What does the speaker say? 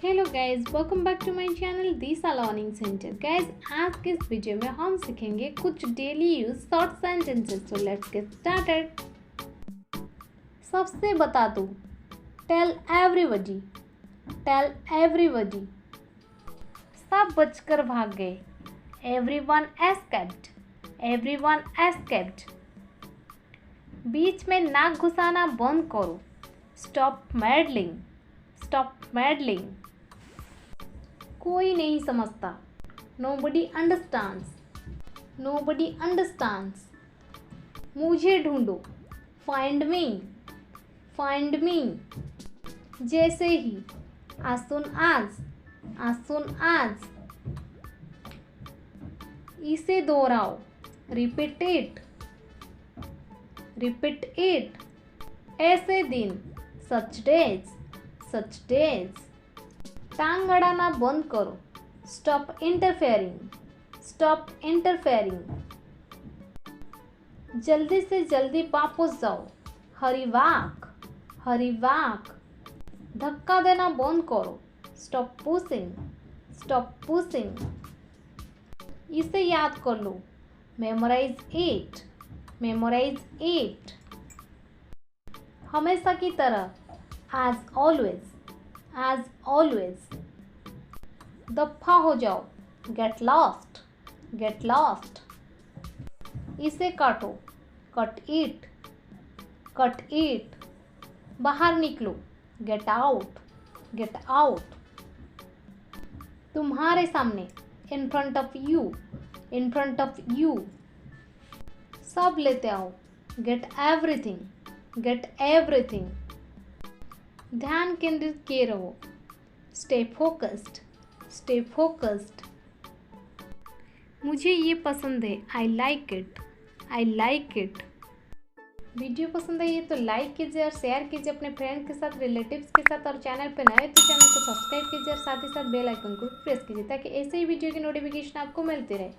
Hello guys, welcome back to my channel Disha learning centre. Guys, आज के इस video में हम सीखेंगे कुछ daily use short sentences. So let's get started. सबसे बता दूं, टेल एवरीबॉडी, टेल एवरीबॉडी। सब बचकर भाग गए, एवरीवन एस्केप्ड, एवरीवन एस्केप्ड। बीच में नाक घुसाना बंद करो, स्टॉप मैडलिंग, स्टॉप मैडलिंग। कोई नहीं समझता, नोबडी अंडरस्टैंड्स, नोबडी अंडरस्टैंड्स। मुझे ढूंढो, फाइंड मी, फाइंड मी। जैसे ही, as soon as, as soon as। इसे दोहराओ, रिपीट इट, रिपीट इट। ऐसे दिन, सच डेज, सच डेज। टांग अड़ाना बंद करो, स्टॉप इंटरफेयरिंग, स्टॉप इंटरफेयरिंग। जल्दी से जल्दी वापस जाओ, हरी वॉक, हरी वॉक। धक्का देना बंद करो, स्टॉप पुशिंग, स्टॉप पुशिंग। इसे याद कर लो, मेमोराइज इट, मेमोराइज इट। हमेशा की तरह, as always, as always। दफा हो जाओ, get lost, get lost। इसे काटो, cut it, cut it। बाहर निकलो, get out, get out। तुम्हारे सामने, in front of you, in front of you। सब लेते आओ, get everything, get everything। ध्यान केंद्रित किए रहो, स्टे फोकस्ड, स्टे फोकस्ड। मुझे ये पसंद है, I like it, I like it. Video पसंद आई है तो लाइक कीजिए और शेयर कीजिए अपने फ्रेंड के साथ, रिलेटिव्स के साथ। और चैनल पर नए तो चैनल को सब्सक्राइब कीजिए और साथ ही साथ बेल आइकन को प्रेस कीजिए ताकि ऐसे ही वीडियो की नोटिफिकेशन आपको मिलती रहे।